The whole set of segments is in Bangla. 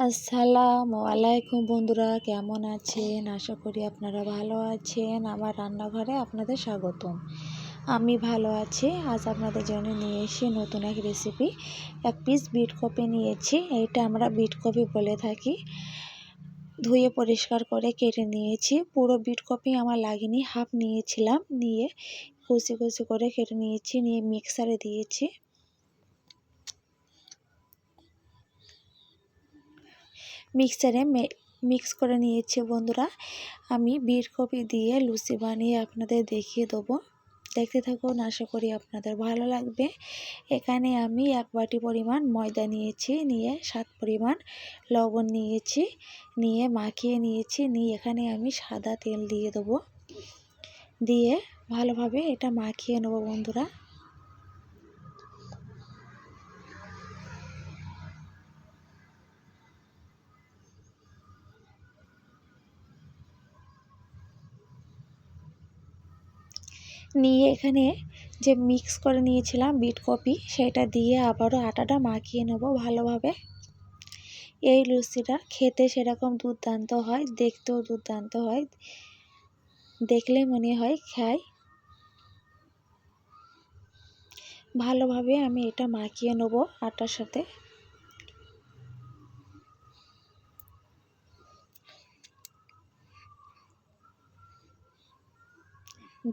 আসসালামু আলাইকুম বন্ধুরা, কেমন আছেন? আশা করি আপনারা ভালো আছেন। আমার রান্নাঘরে আপনাদের স্বাগতম। আমি ভালো আছি। আজ আপনাদের জন্য নিয়ে এসেছি নতুন এক রেসিপি। এক পিস বিট কপি নিয়েছি। এইটা আমরা বিট কপি বলে থাকি। ধুয়ে পরিষ্কার করে কেটে নিয়েছি। পুরো বিট কপি আমার লাগেনি, হাফ নিয়েছিলাম। নিয়ে কুচি কুচি করে কেটে নিয়েছি। নিয়ে মিক্সারে দিয়েছি। মিক্সারে মিক্স করে নিয়েছি বন্ধুরা। আমি বিট কপি দিয়ে লুচি বানিয়ে আপনাদের দেখিয়ে দেবো। দেখতে থাকুন, আশা করি আপনাদের ভালো লাগবে। এখানে আমি 1 বাটি পরিমাণ ময়দা নিয়েছি, নিয়ে স্বাদ পরিমাণ লবণ নিয়েছি, নিয়ে মাখিয়ে নিয়েছি। নিয়ে এখানে আমি সাদা তেল দিয়ে দেবো। দিয়ে ভালোভাবে এটা মাখিয়ে নেবো বন্ধুরা। নিয়ে এখানে যে মিক্স করে নিয়েছিলাম বিট কপি, সেটা দিয়ে আবারও আটাটা মাখিয়ে নেব ভালোভাবে। এই লুচিটা খেতে সেরকম দুর্দান্ত হয়, দেখতেও দুর্দান্ত হয়, দেখলে মনে হয় খাই। ভালোভাবে আমি এটা মাখিয়ে নেব আটার সাথে।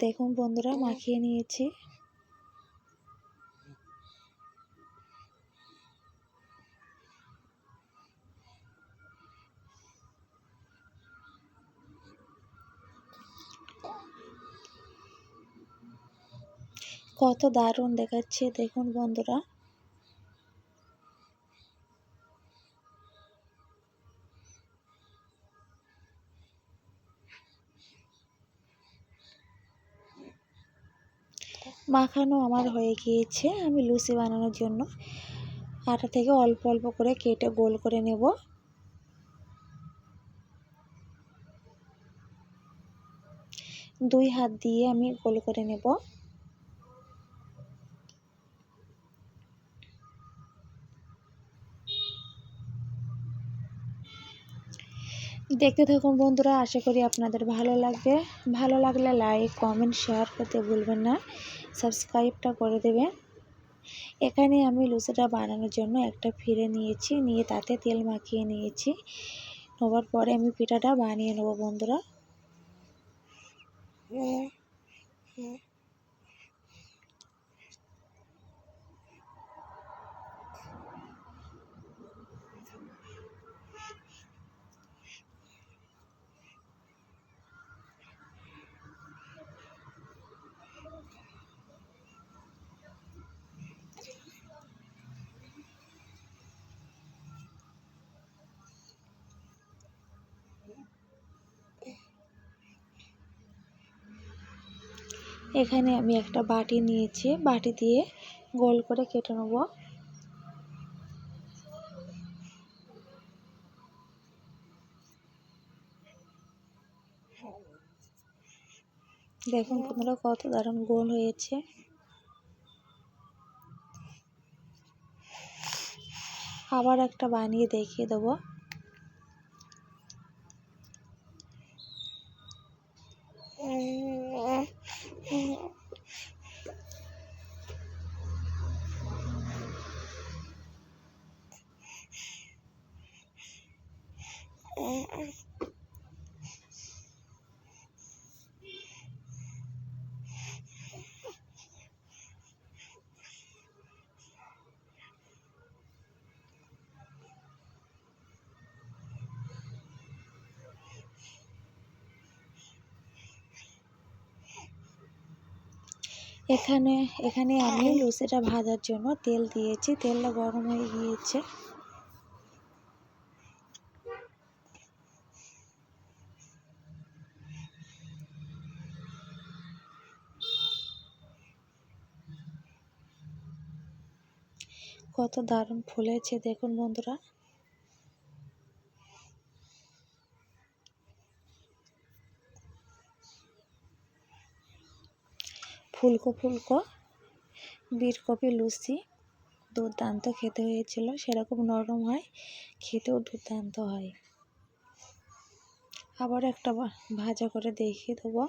দেখুন বন্ধুরা, মাখিয়ে নিয়েছি। কত দারুণ দেখাচ্ছে দেখুন বন্ধুরা। মাখানো আমার হয়ে গিয়েছে। আমি লুচি বানানোর জন্য আটা থেকে অল্প অল্প করে কেটে গোল করে নেব। দুই হাত দিয়ে আমি গোল করে নেব। দেখতে থাকুন বন্ধুরা, আশা করি আপনাদের ভালো লাগবে। ভালো লাগলে লাইক, কমেন্ট, শেয়ার করতে ভুলবেন না। সাবস্ক্রাইবটা করে দেবেন। এখানে আমি লুচিটা বানানোর জন্য একটা ফিরে নিয়েছি, নিয়ে তাতে তেল মাখিয়ে নিয়েছি। নেওয়ার পরে আমি পিঠাটা বানিয়ে নেব বন্ধুরা। এখানে আমি একটা বাটি নিয়েছি, বাটি দিয়ে গোল করে কেটে নেব। দেখুন বন্ধুরা, কত দারুণ গোল হয়েছে। আবার একটা বানিয়ে দেখিয়ে দেবো। এখানে আমি লুচিটা ভাজার জন্য তেল দিয়েছি। তেলটা গরম হয়ে গিয়েছে। কত দারুণ ফুলেছে দেখুন বন্ধুরা। ফুলকো ফুলকো বিট কপি লুচি দুর্দান্ত খেতে হয়েছিল, সেরকম নরম হয়, খেতেও দুর্দান্ত হয়। আবার একটা ভাজা করে দেখিয়ে দেবো।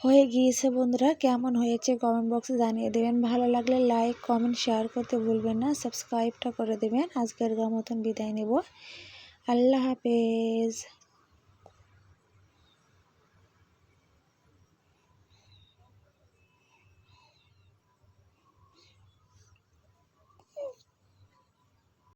হয়ে গিয়েছে বন্ধুরা, কেমন হয়েছে কমেন্ট বক্সে জানিয়ে দেবেন। ভালো লাগলে লাইক কমেন্ট শেয়ার করতে ভুলবেন না, সাবস্ক্রাইবটা করে দেবেন। আজকের মতন বিদায় নেব। আল্লাহ হাফেজ।